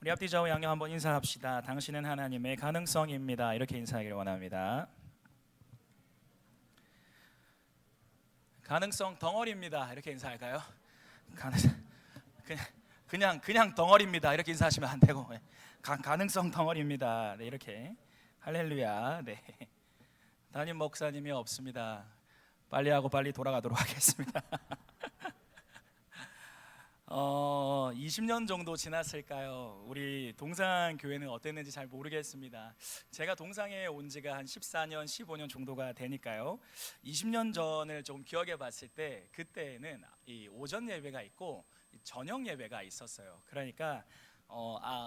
우리 앞뒤 좌우 양옆 한번 인사합시다. 당신은 하나님의 가능성입니다. 이렇게 인사하기를 원합니다. 가능성 덩어리입니다. 이렇게 인사할까요? 그냥 덩어리입니다. 이렇게 인사하시면 안 되고 가능성 덩어리입니다. 네, 이렇게 할렐루야. 네. 담임 목사님이 없습니다. 빨리 하고 빨리 돌아가도록 하겠습니다. 20년 정도 지났을까요? 우리 동상 교회는 어땠는지 잘 모르겠습니다. 제가 동상에 온 지가 한 14년, 15년 정도가 되니까요. 20년 전을 좀 기억해 봤을 때 그때는 이 오전 예배가 있고 저녁 예배가 있었어요. 그러니까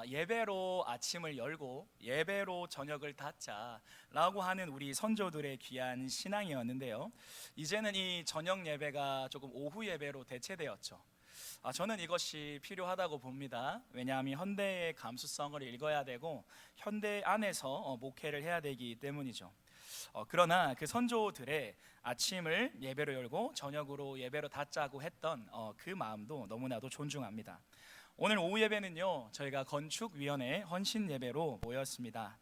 예배로 아침을 열고 예배로 저녁을 닫자라고 하는 우리 선조들의 귀한 신앙이었는데요. 이제는 이 저녁 예배가 조금 오후 예배로 대체되었죠. 저는 이것이 필요하다고 봅니다. 왜냐하면 현대의 감수성을 읽어야 되고 현대 안에서 목회를 해야 되기 때문이죠. 그러나 그 선조들의 아침을 예배로 열고 저녁으로 예배로 닫자고 했던 그 마음도 너무나도 존중합니다. 오늘 오후 예배는요, 저희가 건축위원회 헌신 예배로 모였습니다.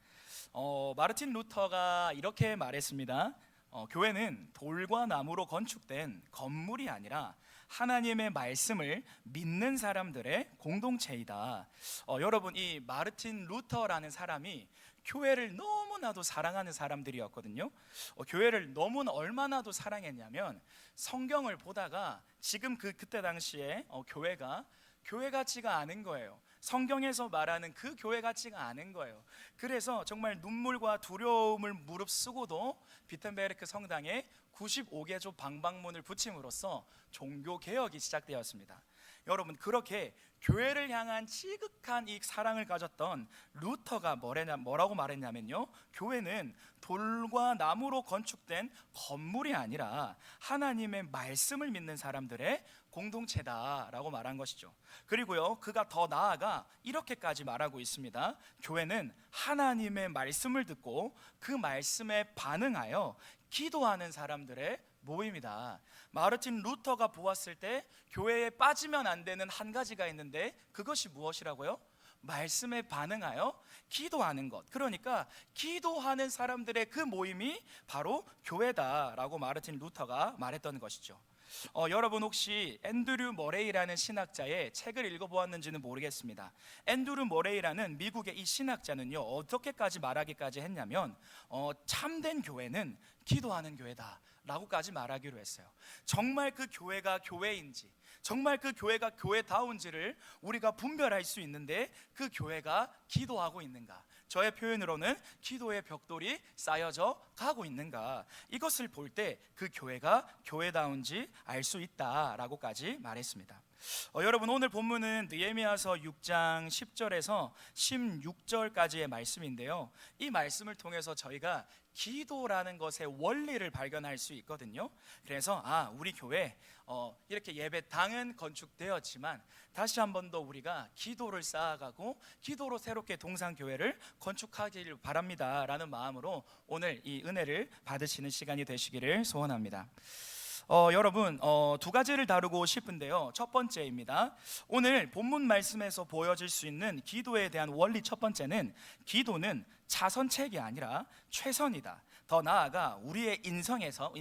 마르틴 루터가 이렇게 말했습니다. 교회는 돌과 나무로 건축된 건물이 아니라 하나님의 말씀을 믿는 사람들의 공동체이다. 여러분, 이 마르틴 루터라는 사람이 교회를 너무나도 사랑하는 사람들이었거든요. 교회를 너무나 얼마나도 사랑했냐면 성경을 보다가 지금 그때 당시에 교회가 교회 같지가 않은 거예요. 성경에서 말하는 그 교회 같지가 않은 거예요. 그래서 정말 눈물과 두려움을 무릅쓰고도 비텐베르크 성당에 95개조 방방문을 붙임으로써 종교개혁이 시작되었습니다. 여러분, 그렇게 교회를 향한 지극한 이 사랑을 가졌던 루터가 뭐라고 말했냐면요, 교회는 돌과 나무로 건축된 건물이 아니라 하나님의 말씀을 믿는 사람들의 공동체다라고 말한 것이죠. 그리고요, 그가 더 나아가 이렇게까지 말하고 있습니다. 교회는 하나님의 말씀을 듣고 그 말씀에 반응하여 기도하는 사람들의 모임이다. 마르틴 루터가 보았을 때 교회에 빠지면 안 되는 한 가지가 있는데 그것이 무엇이라고요? 말씀에 반응하여 기도하는 것. 그러니까 기도하는 사람들의 그 모임이 바로 교회다라고 마르틴 루터가 말했던 것이죠. 여러분, 혹시 앤드류 머레이라는 신학자의 책을 읽어보았는지는 모르겠습니다. 앤드류 머레이라는 미국의 이 신학자는요, 어떻게까지 말하기까지 했냐면 참된 교회는 기도하는 교회다 라고까지 말하기로 했어요. 정말 그 교회가 교회인지, 정말 그 교회가 교회다운지를 우리가 분별할 수 있는데 그 교회가 기도하고 있는가, 저의 표현으로는 기도의 벽돌이 쌓여져 가고 있는가, 이것을 볼 때 그 교회가 교회다운지 알 수 있다라고까지 말했습니다. 여러분, 오늘 본문은 느헤미야서 6장 10절에서 16절까지의 말씀인데요, 이 말씀을 통해서 저희가 기도라는 것의 원리를 발견할 수 있거든요. 그래서 우리 교회 이렇게 예배당은 건축되었지만 다시 한 번 더 우리가 기도를 쌓아가고 기도로 새롭게 동상교회를 건축하기를 바랍니다 라는 마음으로 오늘 이 은혜를 받으시는 시간이 되시기를 소원합니다. 여러분, 두 가지를 다루고 싶은데요, 첫 번째입니다. 오늘 본문 말씀에서 보여질 수 있는 기도에 대한 원리 첫 번째는, 기도는 차선책이 아니라 최선이다. 더 나아가 우리의 인생에서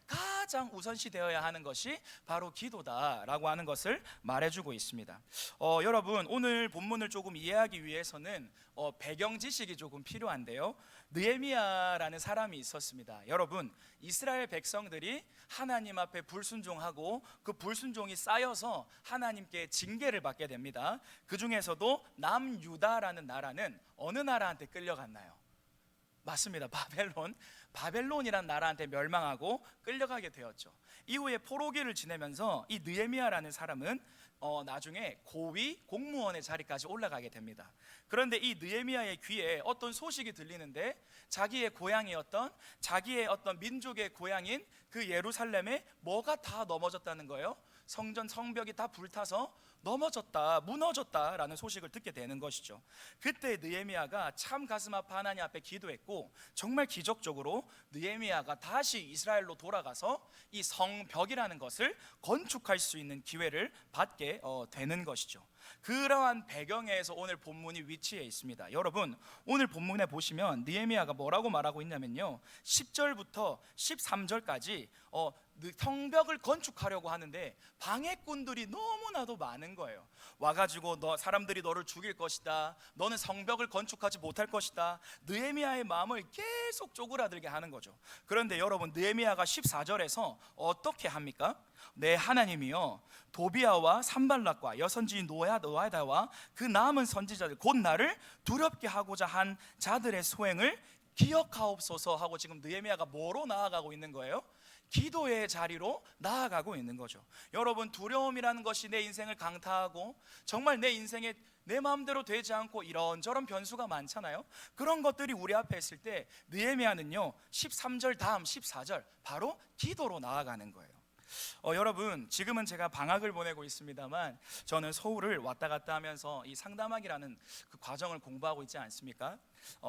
가장 우선시 되어야 하는 것이 바로 기도다라고 하는 것을 말해주고 있습니다. 여러분, 오늘 본문을 조금 이해하기 위해서는 배경 지식이 조금 필요한데요, 느헤미야라는 사람이 있었습니다. 여러분, 이스라엘 백성들이 하나님 앞에 불순종하고 그 불순종이 쌓여서 하나님께 징계를 받게 됩니다. 그 중에서도 남유다라는 나라는 어느 나라한테 끌려갔나요? 맞습니다. 바벨론이란 나라한테 멸망하고 끌려가게 되었죠. 이후에 포로기를 지내면서 이 느헤미야라는 사람은 나중에 고위 공무원의 자리까지 올라가게 됩니다. 그런데 이 느헤미야의 귀에 어떤 소식이 들리는데 자기의 고향이었던, 자기의 어떤 민족의 고향인 그 예루살렘에 뭐가 다 넘어졌다는 거예요. 성벽이 다 불타서 넘어졌다, 무너졌다라는 소식을 듣게 되는 것이죠. 그때 느헤미야가 참 가슴 아파 하나님 앞에 기도했고, 정말 기적적으로 느헤미야가 다시 이스라엘로 돌아가서 이 성벽이라는 것을 건축할 수 있는 기회를 받게 되는 것이죠. 그러한 배경에서 오늘 본문이 위치해 있습니다. 여러분, 오늘 본문에 보시면 느헤미야가 뭐라고 말하고 있냐면요, 10절부터 13절까지 성벽을 건축하려고 하는데 방해꾼들이 너무나도 많은 거예요. 와가지고 사람들이 너를 죽일 것이다, 너는 성벽을 건축하지 못할 것이다, 느헤미야의 마음을 계속 쪼그라들게 하는 거죠. 그런데 여러분, 느헤미야가 14절에서 어떻게 합니까? 내 하나님이여, 도비야와 산발락과 여선지인 노아다와 그 남은 선지자들 곧 나를 두렵게 하고자 한 자들의 소행을 기억하옵소서 하고, 지금 느헤미야가 뭐로 나아가고 있는 거예요? 기도의 자리로 나아가고 있는 거죠. 여러분, 두려움이라는 것이 내 인생을 강타하고 정말 내 인생에 내 마음대로 되지 않고 이런저런 변수가 많잖아요. 그런 것들이 우리 앞에 있을 때 느헤미야는요, 13절 다음 14절 바로 기도로 나아가는 거예요. 여러분, 지금은 제가 방학을 보내고 있습니다만 저는 서울을 왔다 갔다 하면서 이 상담학이라는 그 과정을 공부하고 있지 않습니까?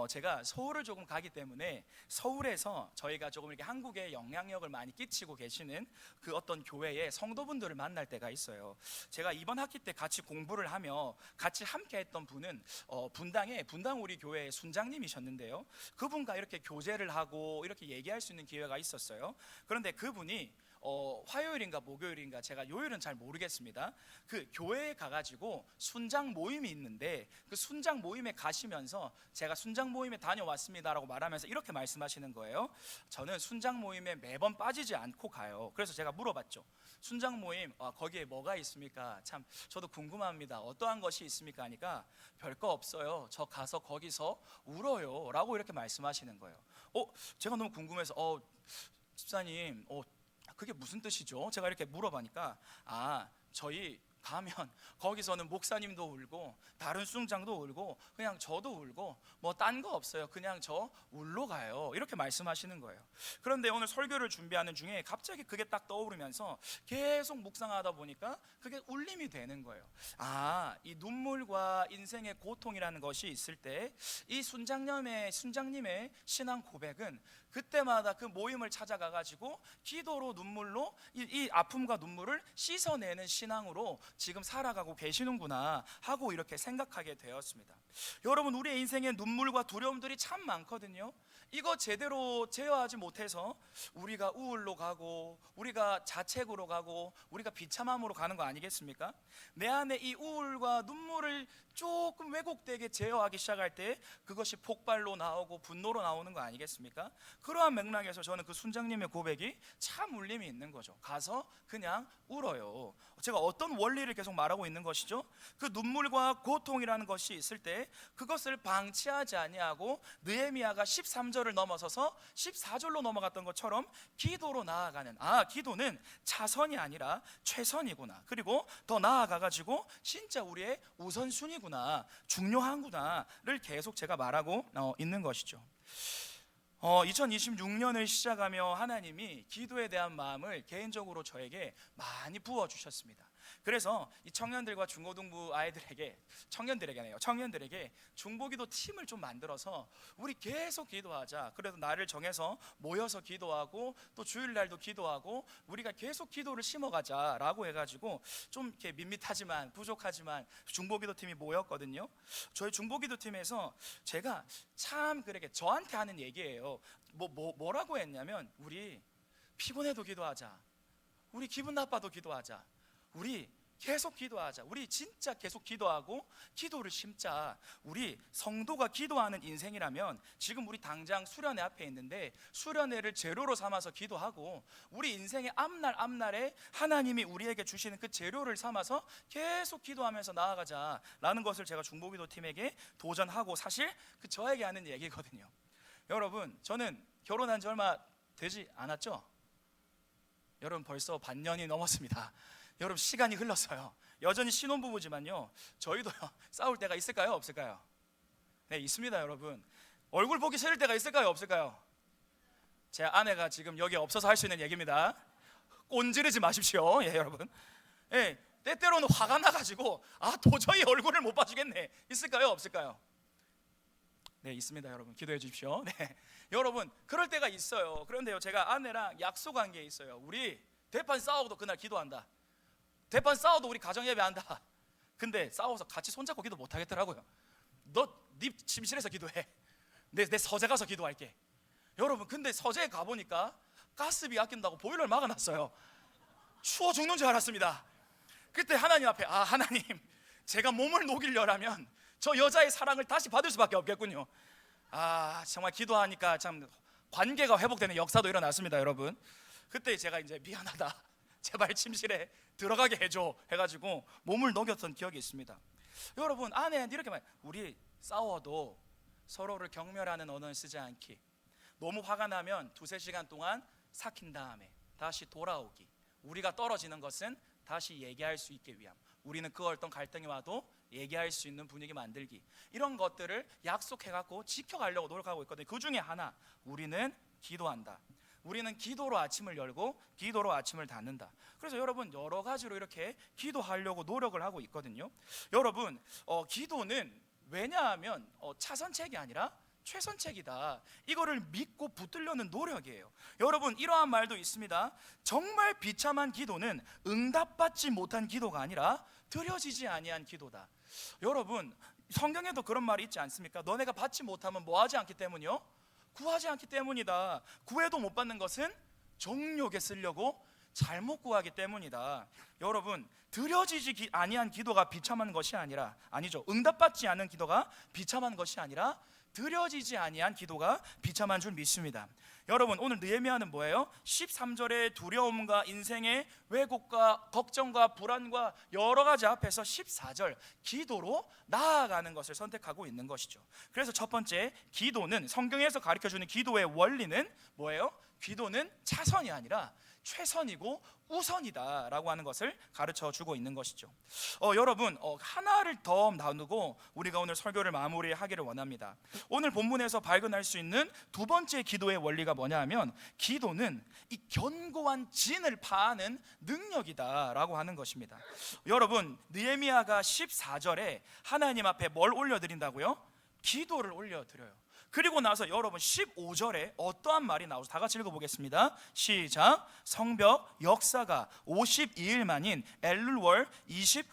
제가 서울을 조금 가기 때문에 서울에서 저희가 조금 이렇게 한국에 영향력을 많이 끼치고 계시는 그 어떤 교회의 성도분들을 만날 때가 있어요. 제가 이번 학기 때 같이 공부를 하며 같이 함께 했던 분은 분당 우리 교회의 순장님이셨는데요, 그분과 이렇게 교제를 하고 이렇게 얘기할 수 있는 기회가 있었어요. 그런데 그분이 화요일인가 목요일인가, 제가 요일은 잘 모르겠습니다, 그 교회에 가가지고 순장 모임이 있는데 그 순장 모임에 가시면서 제가 순장 모임에 다녀왔습니다라고 말하면서 이렇게 말씀하시는 거예요. 저는 순장 모임에 매번 빠지지 않고 가요. 그래서 제가 물어봤죠. 순장 모임 거기에 뭐가 있습니까? 참 저도 궁금합니다. 어떠한 것이 있습니까? 하니까 별거 없어요. 저 가서 거기서 울어요 라고 이렇게 말씀하시는 거예요. 제가 너무 궁금해서 집사님 그게 무슨 뜻이죠? 제가 이렇게 물어보니까 저희 가면 거기서는 목사님도 울고 다른 순장도 울고 그냥 저도 울고 뭐 딴 거 없어요. 그냥 저 울러 가요. 이렇게 말씀하시는 거예요. 그런데 오늘 설교를 준비하는 중에 갑자기 그게 딱 떠오르면서 계속 묵상하다 보니까 그게 울림이 되는 거예요. 이 눈물과 인생의 고통이라는 것이 있을 때 이 순장님의 신앙 고백은 그때마다 그 모임을 찾아가 가지고 기도로 눈물로 이 아픔과 눈물을 씻어내는 신앙으로 지금 살아가고 계시는구나 하고 이렇게 생각하게 되었습니다. 여러분, 우리의 인생에 눈물과 두려움들이 참 많거든요. 이거 제대로 제어하지 못해서 우리가 우울로 가고 우리가 자책으로 가고 우리가 비참함으로 가는 거 아니겠습니까? 내 안에 이 우울과 눈물을 조금 왜곡되게 제어하기 시작할 때 그것이 폭발로 나오고 분노로 나오는 거 아니겠습니까? 그러한 맥락에서 저는 그 순장님의 고백이 참 울림이 있는 거죠. 가서 그냥 울어요. 제가 어떤 원리를 계속 말하고 있는 것이죠? 그 눈물과 고통이라는 것이 있을 때 그것을 방치하지 아니하고 느헤미야가 13절을 넘어서서 14절로 넘어갔던 것처럼 기도로 나아가는, 기도는 차선이 아니라 최선이구나, 그리고 더 나아가가지고 진짜 우리의 우선순위구나, 중요한구나를 계속 제가 말하고 있는 것이죠. 2026년을 시작하며 하나님이 기도에 대한 마음을 개인적으로 저에게 많이 부어주셨습니다. 그래서 이 청년들과 중고등부 청년들에게 중보기도 팀을 좀 만들어서 우리 계속 기도하자. 그래서 날을 정해서 모여서 기도하고 또 주일날도 기도하고 우리가 계속 기도를 심어가자라고 해가지고 좀 이렇게 밋밋하지만 부족하지만 중보기도 팀이 모였거든요. 저희 중보기도 팀에서 제가 참 그렇게 저한테 하는 얘기예요. 뭐라고 했냐면, 우리 피곤해도 기도하자, 우리 기분 나빠도 기도하자, 우리 계속 기도하자, 우리 진짜 계속 기도하고 기도를 심자. 우리 성도가 기도하는 인생이라면 지금 우리 당장 수련회 앞에 있는데 수련회를 재료로 삼아서 기도하고 우리 인생의 앞날에 하나님이 우리에게 주시는 그 재료를 삼아서 계속 기도하면서 나아가자라는 것을 제가 중보기도 팀에게 도전하고, 사실 그 저에게 하는 얘기거든요. 여러분, 저는 결혼한 지 얼마 되지 않았죠? 여러분, 벌써 반년이 넘었습니다. 여러분, 시간이 흘렀어요. 여전히 신혼부부지만요, 저희도요 싸울 때가 있을까요? 없을까요? 네, 있습니다. 여러분, 얼굴 보기 싫을 때가 있을까요? 없을까요? 제 아내가 지금 여기 없어서 할 수 있는 얘기입니다. 꼰지르지 마십시오. 여러분, 때때로는 화가 나가지고 도저히 얼굴을 못 봐주겠네. 있을까요? 없을까요? 네, 있습니다. 여러분, 기도해 주십시오. 네, 여러분, 그럴 때가 있어요. 그런데요, 제가 아내랑 약속한 게 있어요. 우리 대판 싸워도 그날 기도한다. 대판 싸워도 우리 가정 예배한다. 근데 싸워서 같이 손잡고 기도 못 하겠더라고요. 네 침실에서 기도해. 내 서재 가서 기도할게. 여러분, 근데 서재에 가보니까 가스비 아낀다고 보일러를 막아놨어요. 추워 죽는 줄 알았습니다. 그때 하나님 앞에, 하나님, 제가 몸을 녹이려면 저 여자의 사랑을 다시 받을 수밖에 없겠군요. 정말 기도하니까 참 관계가 회복되는 역사도 일어났습니다, 여러분. 그때 제가 이제 미안하다, 제발 침실에 들어가게 해줘 해가지고 몸을 녹였던 기억이 있습니다. 여러분, 아내한테 이렇게 말, 우리 싸워도 서로를 경멸하는 언어를 쓰지 않기, 너무 화가 나면 2-3시간 동안 삭힌 다음에 다시 돌아오기, 우리가 떨어지는 것은 다시 얘기할 수 있게 위함, 우리는 그 어떤 갈등이 와도 얘기할 수 있는 분위기 만들기, 이런 것들을 약속해갖고 지켜가려고 노력하고 있거든요. 그 중에 하나, 우리는 기도한다. 우리는 기도로 아침을 열고 기도로 아침을 닫는다. 그래서 여러분, 여러 가지로 이렇게 기도하려고 노력을 하고 있거든요. 여러분, 기도는 왜냐하면 차선책이 아니라 최선책이다, 이거를 믿고 붙들려는 노력이에요. 여러분, 이러한 말도 있습니다. 정말 비참한 기도는 응답받지 못한 기도가 아니라 드려지지 아니한 기도다. 여러분, 성경에도 그런 말이 있지 않습니까? 너네가 받지 못하면 뭐하지 않기 때문이요? 구하지 않기 때문이다. 구해도 못 받는 것은 정욕에 쓰려고 잘못 구하기 때문이다. 여러분, 드려지지 아니한 기도가 비참한 것이 아니죠. 응답받지 않은 기도가 비참한 것이 아니라 드려지지 아니한 기도가 비참한 줄 믿습니다. 여러분, 오늘 느헤미야는 뭐예요? 13절의 두려움과 인생의 왜곡과 걱정과 불안과 여러 가지 앞에서 14절 기도로 나아가는 것을 선택하고 있는 것이죠. 그래서 첫 번째, 기도는, 성경에서 가르쳐주는 기도의 원리는 뭐예요? 기도는 차선이 아니라 최선이고 우선이다 라고 하는 것을 가르쳐 주고 있는 것이죠. 여러분, 하나를 더 나누고 우리가 오늘 설교를 마무리하기를 원합니다. 오늘 본문에서 발견할 수 있는 두 번째 기도의 원리가 뭐냐 하면, 기도는 이 견고한 진을 파하는 능력이다 라고 하는 것입니다. 여러분, 느헤미야가 14절에 하나님 앞에 뭘 올려드린다고요? 기도를 올려드려요. 그리고 나서 여러분 15절에 어떠한 말이 나오죠? 다 같이 읽어보겠습니다. 시작. 성벽 역사가 52일 만인 엘룰월 25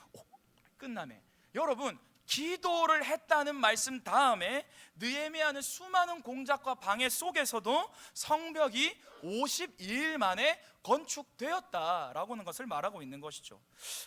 끝남에, 여러분, 기도를 했다는 말씀 다음에 느헤미야는 수많은 공작과 방해 속에서도 성벽이 52일 만에 건축되었다라고 하는 것을 말하고 있는 것이죠.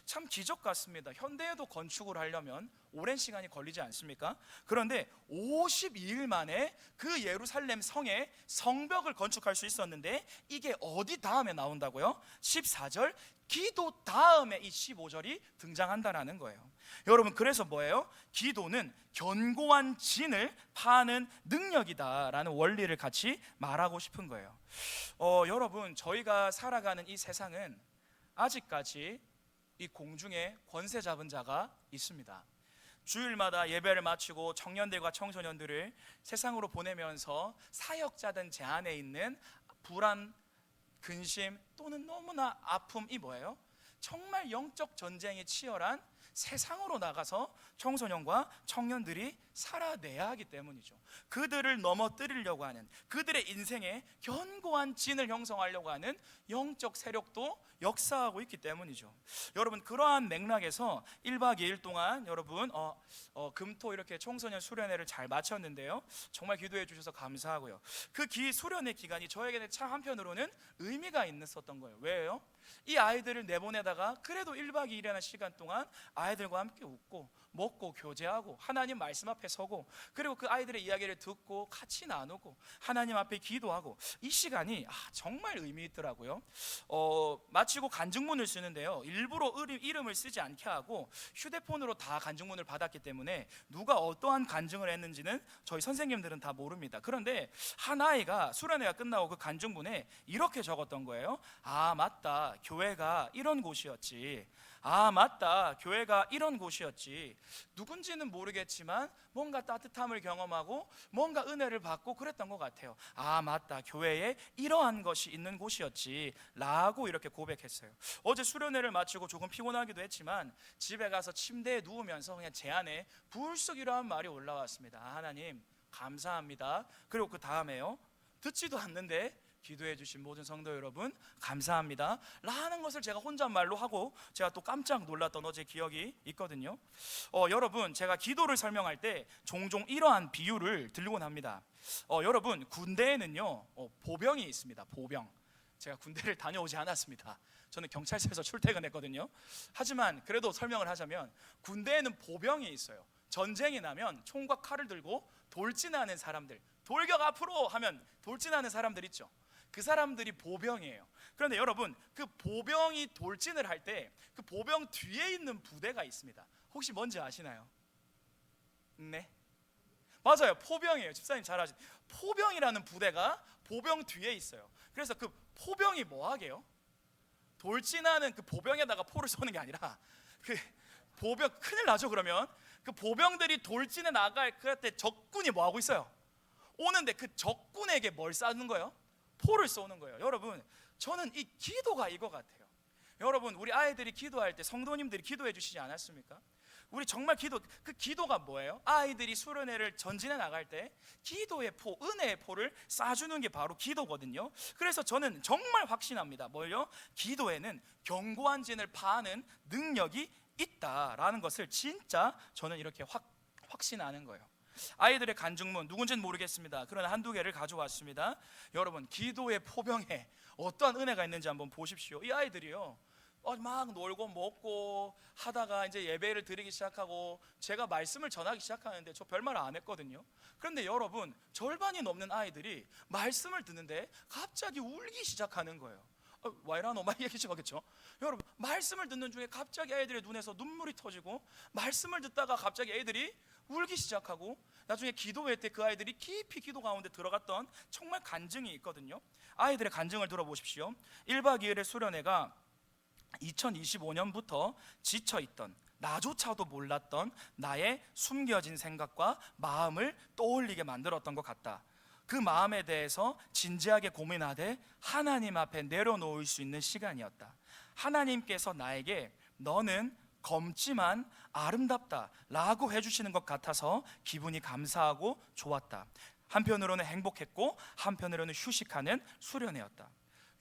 참 기적 같습니다. 현대에도 건축을 하려면 오랜 시간이 걸리지 않습니까? 그런데 52일 만에 그 예루살렘 성에 성벽을 건축할 수 있었는데, 이게 어디 다음에 나온다고요? 14절 기도 다음에 이 15절이 등장한다라는 거예요. 여러분, 그래서 뭐예요? 기도는 견고한 진을 파는 능력이다라는 원리를 같이 말하고 싶은 거예요. 여러분, 저희가 살아가는 이 세상은 아직까지 이 공중에 권세 잡은 자가 있습니다. 주일마다 예배를 마치고 청년들과 청소년들을 세상으로 보내면서 사역자든 제 안에 있는 불안, 근심 또는 너무나 아픔이 뭐예요? 정말 영적 전쟁이 치열한 세상으로 나가서 청소년과 청년들이 살아내야 하기 때문이죠. 그들을 넘어뜨리려고 하는, 그들의 인생에 견고한 진을 형성하려고 하는 영적 세력도 역사하고 있기 때문이죠. 여러분, 그러한 맥락에서 1박 2일 동안 여러분 금토 이렇게 청소년 수련회를 잘 마쳤는데요, 정말 기도해 주셔서 감사하고요. 그 수련회 기간이 저에게는 참 한편으로는 의미가 있었던 거예요. 왜요? 이 아이들을 내보내다가 그래도 1박 2일이라는 시간 동안 아이들과 함께 웃고 먹고 교제하고 하나님 말씀 앞에 서고, 그리고 그 아이들의 이야기를 듣고 같이 나누고 하나님 앞에 기도하고, 이 시간이 정말 의미 있더라고요. 마치고 간증문을 쓰는데요, 일부러 이름을 쓰지 않게 하고 휴대폰으로 다 간증문을 받았기 때문에 누가 어떠한 간증을 했는지는 저희 선생님들은 다 모릅니다. 그런데 한 아이가 수련회가 끝나고 그 간증문에 이렇게 적었던 거예요. 맞다, 교회가 이런 곳이었지. 맞다, 교회가 이런 곳이었지. 누군지는 모르겠지만 뭔가 따뜻함을 경험하고 뭔가 은혜를 받고 그랬던 것 같아요. 맞다, 교회에 이러한 것이 있는 곳이었지 라고 이렇게 고백했어요. 어제 수련회를 마치고 조금 피곤하기도 했지만 집에 가서 침대에 누우면서 그냥 제 안에 불쑥 이러한 말이 올라왔습니다. 하나님 감사합니다. 그리고 그 다음에요, 듣지도 않는데 기도해 주신 모든 성도 여러분 감사합니다 라는 것을 제가 혼잣말로 하고 제가 또 깜짝 놀랐던 어제 기억이 있거든요. 여러분, 제가 기도를 설명할 때 종종 이러한 비유를 들곤 합니다. 여러분, 군대에는요 보병이 있습니다. 보병. 제가 군대를 다녀오지 않았습니다. 저는 경찰서에서 출퇴근했거든요. 하지만 그래도 설명을 하자면 군대에는 보병이 있어요. 전쟁이 나면 총과 칼을 들고 돌진하는 사람들, 돌격 앞으로 하면 돌진하는 사람들 있죠. 그 사람들이 보병이에요. 그런데 여러분, 그 보병이 돌진을 할 때 그 보병 뒤에 있는 부대가 있습니다. 혹시 뭔지 아시나요? 네, 맞아요. 포병이에요. 집사님 잘 아시죠? 포병이라는 부대가 보병 뒤에 있어요. 그래서 그 포병이 뭐 하게요? 돌진하는 그 보병에다가 포를 쏘는 게 아니라 그 보병, 큰일 나죠. 그러면 그 보병들이 돌진해 나갈 그때 적군이 뭐 하고 있어요? 오는데 그 적군에게 뭘 쏘는 거예요? 포를 쏘는 거예요. 여러분, 저는 이 기도가 이거 같아요. 여러분, 우리 아이들이 기도할 때 성도님들이 기도해 주시지 않았습니까? 우리 정말 그 기도가 뭐예요? 아이들이 수련회를 전진해 나갈 때 기도의 포, 은혜의 포를 쏴주는 게 바로 기도거든요. 그래서 저는 정말 확신합니다. 뭘요? 기도에는 견고한 진을 파는 능력이 있다라는 것을 진짜 저는 이렇게 확신하는 거예요. 아이들의 간증문 누군지는 모르겠습니다. 그러나 한두 개를 가져왔습니다. 여러분, 기도의 포병에 어떠한 은혜가 있는지 한번 보십시오. 이 아이들이요 막 놀고 먹고 하다가 이제 예배를 드리기 시작하고 제가 말씀을 전하기 시작하는데 저 별말 안 했거든요. 그런데 여러분, 절반이 넘는 아이들이 말씀을 듣는데 갑자기 울기 시작하는 거예요. 와이라노 막 얘기하겠죠. 여러분, 말씀을 듣는 중에 갑자기 아이들의 눈에서 눈물이 터지고 말씀을 듣다가 갑자기 애들이 울기 시작하고 나중에 기도회 때 그 아이들이 깊이 기도 가운데 들어갔던 정말 간증이 있거든요. 아이들의 간증을 들어보십시오. 1박 2일의 수련회가 2025년부터 지쳐있던, 나조차도 몰랐던 나의 숨겨진 생각과 마음을 떠올리게 만들었던 것 같다. 그 마음에 대해서 진지하게 고민하되 하나님 앞에 내려놓을 수 있는 시간이었다. 하나님께서 나에게 너는 검지만 아름답다 라고 해주시는 것 같아서 기분이 감사하고 좋았다. 한편으로는 행복했고 한편으로는 휴식하는 수련회였다.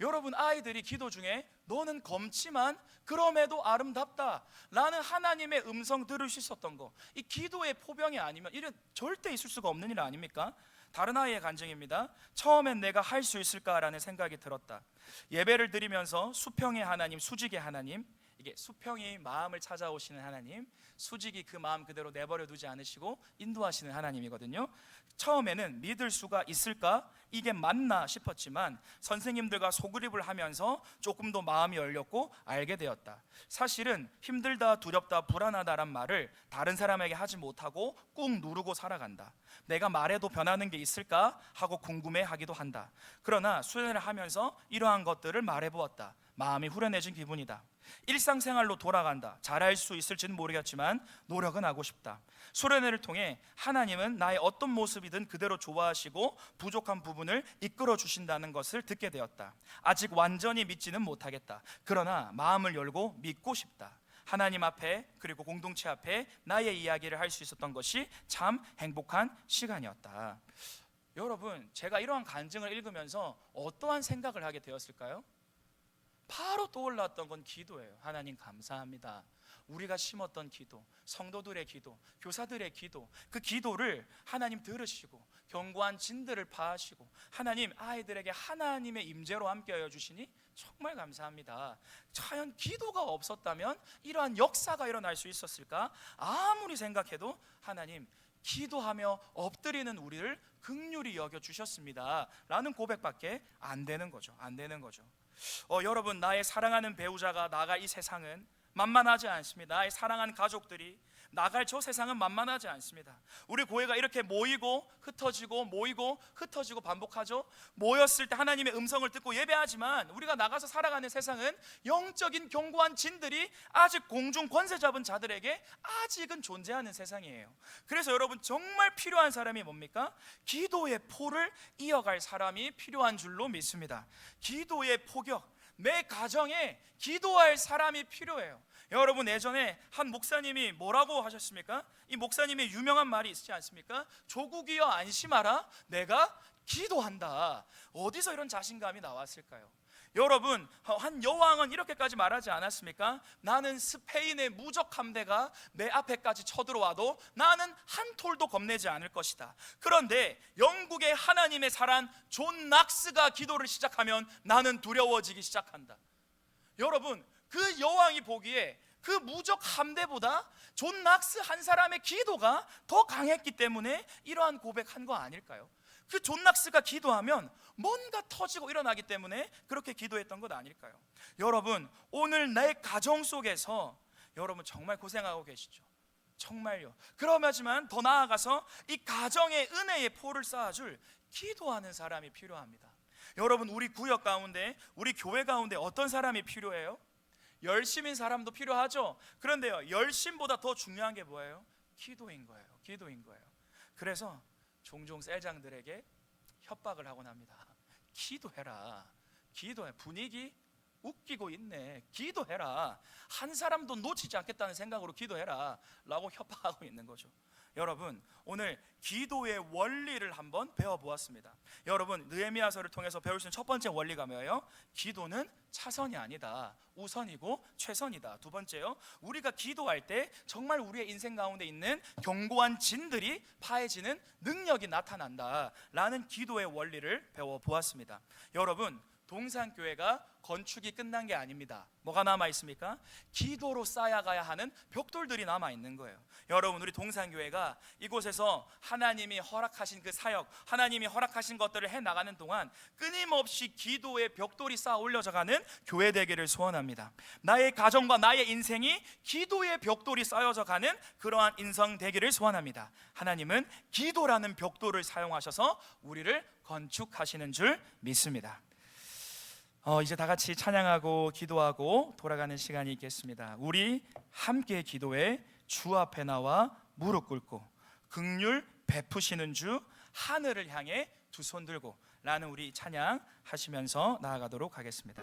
여러분, 아이들이 기도 중에 너는 검지만 그럼에도 아름답다 라는 하나님의 음성 들을 수 있었던 거, 이 기도의 포병이 아니면 이런 절대 있을 수가 없는 일 아닙니까? 다른 아이의 간증입니다. 처음엔 내가 할 수 있을까라는 생각이 들었다. 예배를 드리면서 수평의 하나님, 수직의 하나님, 이게 수평이 마음을 찾아오시는 하나님, 수직이 그 마음 그대로 내버려 두지 않으시고 인도하시는 하나님이거든요. 처음에는 믿을 수가 있을까? 이게 맞나 싶었지만 선생님들과 소그립을 하면서 조금 더 마음이 열렸고 알게 되었다. 사실은 힘들다, 두렵다, 불안하다란 말을 다른 사람에게 하지 못하고 꾹 누르고 살아간다. 내가 말해도 변하는 게 있을까 하고 궁금해하기도 한다. 그러나 수련을 하면서 이러한 것들을 말해보았다. 마음이 후련해진 기분이다. 일상생활로 돌아간다. 잘할 수 있을지는 모르겠지만 노력은 하고 싶다. 수련회를 통해 하나님은 나의 어떤 모습이든 그대로 좋아하시고 부족한 부분을 이끌어 주신다는 것을 듣게 되었다. 아직 완전히 믿지는 못하겠다. 그러나 마음을 열고 믿고 싶다. 하나님 앞에 그리고 공동체 앞에 나의 이야기를 할 수 있었던 것이 참 행복한 시간이었다. 여러분, 제가 이러한 간증을 읽으면서 어떠한 생각을 하게 되었을까요? 바로 떠올랐던 건 기도예요. 하나님 감사합니다. 우리가 심었던 기도, 성도들의 기도, 교사들의 기도, 그 기도를 하나님 들으시고 견고한 진들을 파하시고 하나님 아이들에게 하나님의 임재로 함께하여 주시니 정말 감사합니다. 과연 기도가 없었다면 이러한 역사가 일어날 수 있었을까? 아무리 생각해도 하나님 기도하며 엎드리는 우리를 긍휼히 여겨주셨습니다 라는 고백밖에 안 되는 거죠. 안 되는 거죠. 여러분, 나의 사랑하는 배우자가 나갈 이 세상은 만만하지 않습니다. 나의 사랑하는 가족들이 나갈 저 세상은 만만하지 않습니다. 우리 교회가 이렇게 모이고 흩어지고 모이고 흩어지고 반복하죠. 모였을 때 하나님의 음성을 듣고 예배하지만 우리가 나가서 살아가는 세상은 영적인 견고한 진들이 아직 공중 권세 잡은 자들에게 아직은 존재하는 세상이에요. 그래서 여러분, 정말 필요한 사람이 뭡니까? 기도의 포를 이어갈 사람이 필요한 줄로 믿습니다. 기도의 포격, 내 가정에 기도할 사람이 필요해요. 여러분, 예전에 한 목사님이 뭐라고 하셨습니까? 이 목사님의 유명한 말이 있지 않습니까? 조국이여 안심하라, 내가 기도한다. 어디서 이런 자신감이 나왔을까요? 여러분, 한 여왕은 이렇게까지 말하지 않았습니까? 나는 스페인의 무적 함대가 내 앞에까지 쳐들어와도 나는 한 톨도 겁내지 않을 것이다. 그런데 영국의 하나님의 사람 존 낙스가 기도를 시작하면 나는 두려워지기 시작한다. 여러분, 그 여왕이 보기에 그 무적 함대보다 존 낙스 한 사람의 기도가 더 강했기 때문에 이러한 고백한 거 아닐까요? 그 존 낙스가 기도하면 뭔가 터지고 일어나기 때문에 그렇게 기도했던 것 아닐까요? 여러분, 오늘 내 가정 속에서 여러분 정말 고생하고 계시죠? 정말요. 그러지만 더 나아가서 이 가정의 은혜의 포를 쌓아줄 기도하는 사람이 필요합니다. 여러분, 우리 구역 가운데, 우리 교회 가운데 어떤 사람이 필요해요? 열심인 사람도 필요하죠. 그런데요, 열심보다 더 중요한 게 뭐예요? 기도인 거예요. 기도인 거예요. 그래서 종종 셀장들에게 협박을 하곤 합니다. 기도해라. 기도해. 분위기 웃기고 있네. 기도해라. 한 사람도 놓치지 않겠다는 생각으로 기도해라 라고 협박하고 있는 거죠. 여러분, 오늘 기도의 원리를 한번 배워보았습니다. 여러분, 느헤미야서를 통해서 배울 수 있는 첫 번째 원리가 뭐예요? 기도는 차선이 아니다, 우선이고 최선이다. 두 번째요, 우리가 기도할 때 정말 우리의 인생 가운데 있는 견고한 진들이 파해지는 능력이 나타난다 라는 기도의 원리를 배워보았습니다. 여러분, 동산교회가 건축이 끝난 게 아닙니다. 뭐가 남아 있습니까? 기도로 쌓아가야 하는 벽돌들이 남아 있는 거예요. 여러분, 우리 동산교회가 이곳에서 하나님이 허락하신 그 사역, 하나님이 허락하신 것들을 해나가는 동안 끊임없이 기도의 벽돌이 쌓아 올려져가는 교회 되기를 소원합니다. 나의 가정과 나의 인생이 기도의 벽돌이 쌓여져 가는 그러한 인생 되기를 소원합니다. 하나님은 기도라는 벽돌을 사용하셔서 우리를 건축하시는 줄 믿습니다. 이제 다 같이 찬양하고 기도하고 돌아가는 시간이 있겠습니다. 우리 함께 기도해 주 앞에 나와 무릎 꿇고 긍휼 베푸시는 주 하늘을 향해 두 손 들고 라는 우리 찬양 하시면서 나아가도록 하겠습니다.